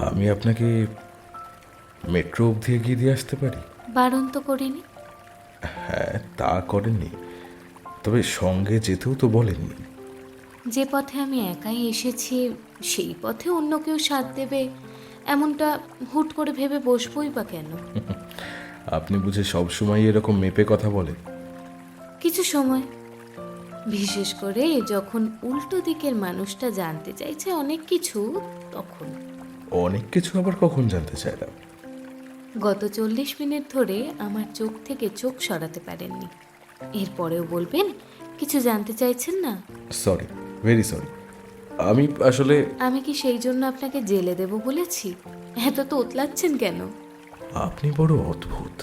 আমি আপনাকে মেট্রো অবধি এগিয়ে দিয়ে আসতে পারি? বারণ তো করিনি। হ্যাঁ, তা করেননি, তবে সঙ্গে যেতেও তো বলেননি। যে পথে আমি একাই এসেছি সেই পথে অন্য কেউ সাথ দেবে এমনটা হুট করে ভেবে বসবই বা কেন? আপনি বুঝে সবসময় এরকম মেপে কথা বলেন? কিছু সময়, বিশেষ করে যখন উল্টো দিকের মানুষটা জানতে চাইছে অনেক কিছু, তখন। অনেক কিছু আবার কখন জানতে চাইলাম? গত 40 মিনিট ধরে আমার চোখ থেকে চোখ সরাতে পারেননি। এরপরেও বলবেন কিছু জানতে চাইছেন না? Sorry, very sorry. আমি আসলে... আমি কি সেই জন্য আপনাকে জেলে দেব বলেছি? এত তোতলাচ্ছেন কেন? আপনি বড় অদ্ভুত।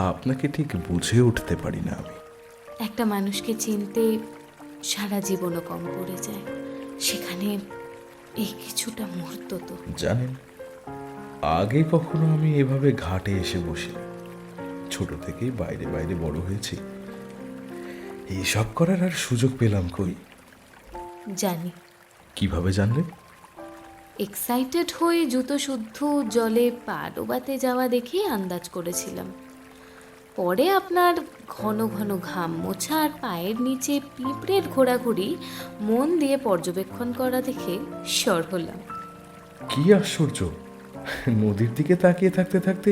আপনাকে ঠিক বুঝে উঠতে পারি না আমি। একটা মানুষকে চিনতে সারা জীবনও কম পড়ে যায়, সেখানে এই কিছুটা মুহূর্ত তো। জানেন, আগে কখনো আমি এভাবে ঘাটে এসে বসি। ছোট থেকেই বাইরে বাইরে বড় হয়েছি, এইসব করার আর সুযোগ পেলাম কই? জানি। কিভাবে জানলে? এক্সাইটেড হয়ে জুতো শুদ্ধ জলে পা ডোবাতে যাওয়া দেখেই আন্দাজ করেছিলাম। পরে আপনার ঘন ঘন ঘাম মোছা আর পায়ের নিচে পিঁপড়ের ঘোরাঘুরি মন দিয়ে পর্যবেক্ষণ করা দেখে সর হলাম। কি আশ্চর্য! নদীর দিকে তাকিয়ে থাকতে থাকতে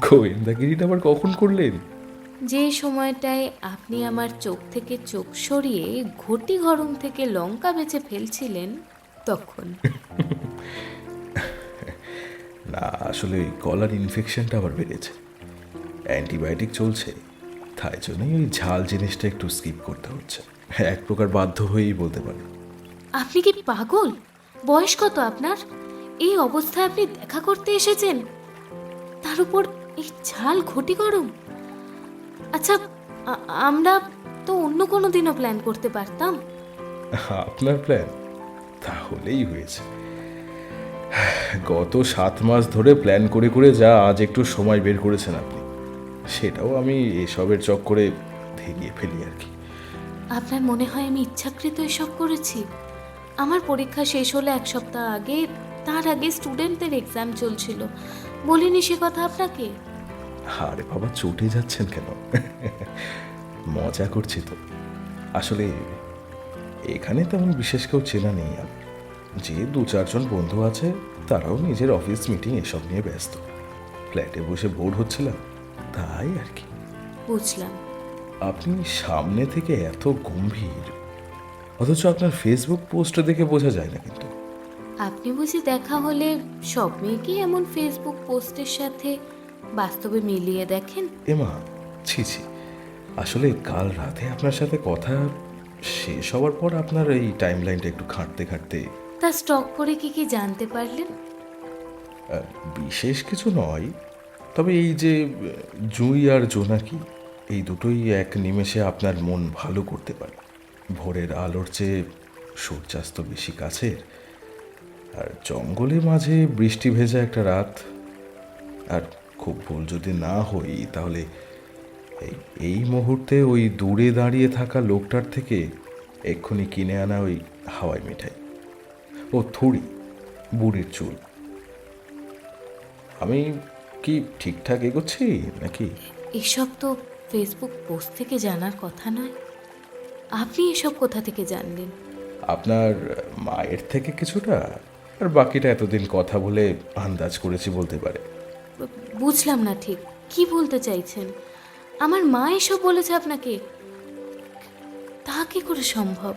গোয়েন্দাগিরিটা আবার কখন করলেন? যে সময়টায় আপনি আমার চোখ থেকে চোখ সরিয়ে ঘটি গরম থেকে লঙ্কা বেছে ফেলছিলেন, তখন। না, আসলে ওই গলার ইনফেকশনটা আবার বেড়েছে, অ্যান্টিবায়োটিক চলছে, তাই জন্যই ওই ঝাল জিনিসটা একটু স্কিপ করতে হচ্ছে। এক প্রকার বাধ্য হয়েই বলতে পারি। আপনি কি পাগল? বয়স কত আপনার? এই অবস্থায় আপনি দেখা করতে এসেছেন, তার উপর এই ঝাল ঘটি গরম। আচ্ছা, আমরা তো অন্য কোনো দিনও প্ল্যান করতে পারতাম। আপনার প্ল্যান? তাহলেই হয়েছে। গত 7 মাস ধরে প্ল্যান করে করে যা আজ একটু সময় বের করেছেন আপনি, সেটাও আমি এসবের চক্করে ভেঙে ফেলি আর কি। আপনার মনে হয় আমি ইচ্ছাকৃত এসব করেছি? আমার পরীক্ষা শেষ হলো 1 সপ্তাহ আগে, তার আগে স্টুডেন্টদের এক্সাম চলছিল। বলিনি সে কথা আপনাকে? আরে বাবা, চটে যাচ্ছেন কেন? মজা করছি তো। আসলে এখানে তেমন বিশেষ কেউ চেনা নেই আমার। যে 2-4 জন বন্ধু আছে, তারাও নিজের অফিস মিটিং এসব নিয়ে ব্যস্ত। ফ্ল্যাটে বসে বোর হচ্ছিলাম, তাই আর কি। বুঝলাম। আপনি সামনে থেকে এত গম্ভীর, অথচ আপনার ফেসবুক পোস্ট দেখে বোঝা যায় না কিন্তু। আপনি বুঝি দেখা হলে সব মেয়েকেই এমন ফেসবুক পোস্টের সাথে বাস্তবে মিলিয়ে দেখেন? এমা, ছি ছি। আসলে কাল রাতে আপনার সাথে কথা শেষ হওয়ার পর আপনার এই টাইমলাইনটা একটু ঘাঁটতে ঘাঁটতে... তা স্টক করে কি কি জানতে পারলেন? বিশেষ কিছু নয়, তবে এই যে জুঁই আর জোনাকি, এই দুটোই এক নিমেষে আপনার মন ভালো করতে পারে। ভোরের আলোর চেয়ে সূর্যাস্ত বেশি কাছের, আর জঙ্গলের মাঝে বৃষ্টি ভেজা একটা রাত। আর খুব ভুল যদি না হই, তাহলে এই এই মুহূর্তে ওই দূরে দাঁড়িয়ে থাকা লোকটার থেকে এক্ষুনি কিনে আনা ওই হাওয়াই মিঠাই ও থুড়ি, বুড়ির চুল। আমি কি ঠিকঠাক এগোচ্ছি নাকি? এসব তো ফেসবুক পোস্ট থেকে জানার কথা নয়। আপনি এসব কোথা থেকে জানলেন? আপনার মায়ের থেকে কিছুটা, আর বাকিটা এতদিন কথা বলে আন্দাজ করেছি বলতে পারে। বুঝলাম না ঠিক কি বলতে চাইছেন। আমার মা এসব বলেছে আপনাকে? তা কি করে সম্ভব?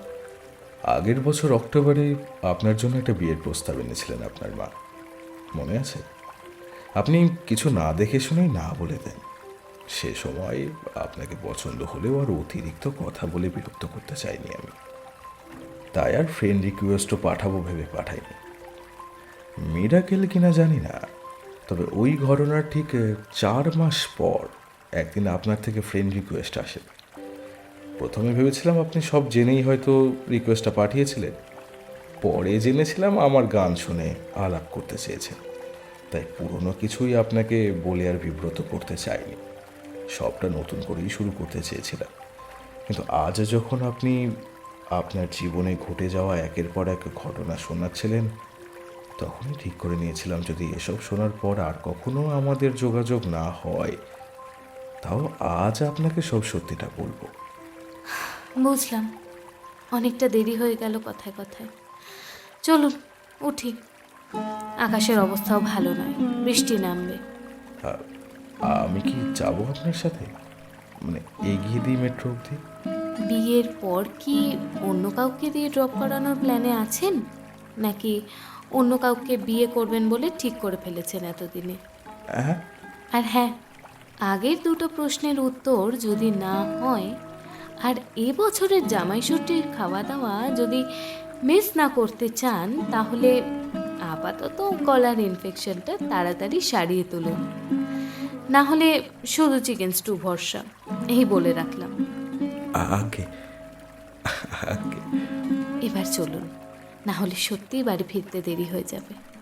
আগের বছর অক্টোবরে আপনার জন্য একটা বিয়ের প্রস্তাব এনেছিলেন আপনার মা, মনে আছে? আপনি কিছু না দেখে শুনেই না বলে দেন। সে সময় আপনাকে পছন্দ হলেও আর অতিরিক্ত কথা বলে বিরক্ত করতে চাইনি আমি, তাই আর ফ্রেন্ড রিকোয়েস্টও পাঠাবো ভেবে পাঠাইনি। মিরাকেল কিনা জানি না, তবে ওই ঘটনার ঠিক 4 মাস পর একদিন আপনার থেকে ফ্রেন্ড রিকোয়েস্ট আসে। প্রথমে ভেবেছিলাম আপনি সব জেনেই হয়তো রিকোয়েস্টটা পাঠিয়েছিলেন, পরে জেনেছিলাম আমার গান শুনে আলাপ করতে চেয়েছেন। তাই পুরনো কিছুই আপনাকে বলে আর বিব্রত করতে চাইনি, সবটা নতুন করেই শুরু করতে চেয়েছিলাম। কিন্তু আজ যখন আপনি আপনার জীবনে ঘটে যাওয়া একের পর এক ঘটনা শোনাচ্ছিলেন, তখনই ঠিক করে নিয়েছিলাম যদি এসব শোনার পর আর কখনো আমাদের যোগাযোগ না হয়, তাও আজ আপনাকে সব সত্যিটা বলবো। বুঝলাম, অনেকটা দেরি হয়ে গেল কথায় কথায়। চলুন উঠি, আকাশের অবস্থাও ভালো নয়, বৃষ্টি নামবে। আ- আমি কি যাবো আপনার সাথে, মানে এগিয়ে দিই মেট্রো অবধি? বিয়ের পর কি অন্য কাউকে দিয়ে ড্রপ করানোর প্ল্যানে আছেন, নাকি অন্য কাউকে বিয়ে করবেন বলে ঠিক করে ফেলেছেন এতদিনে? হ্যাঁ, আর হ্যাঁ, আগের দুটো প্রশ্নের উত্তর যদি না হয়, আর এবছরের জামাইষষ্ঠীর খাওয়া দাওয়া যদি মিস না করতে চান, তাহলে আপাতত গলার ইনফেকশনটা তাড়াতাড়ি সারিয়ে তুলুন। না হলে শুধু চিকেন স্টু ভরসা, এই বলে রাখলাম। আগে আগে এবার চলুন, না হলে সত্যিই বাড়ি ফিরতে দেরি হয়ে যাবে।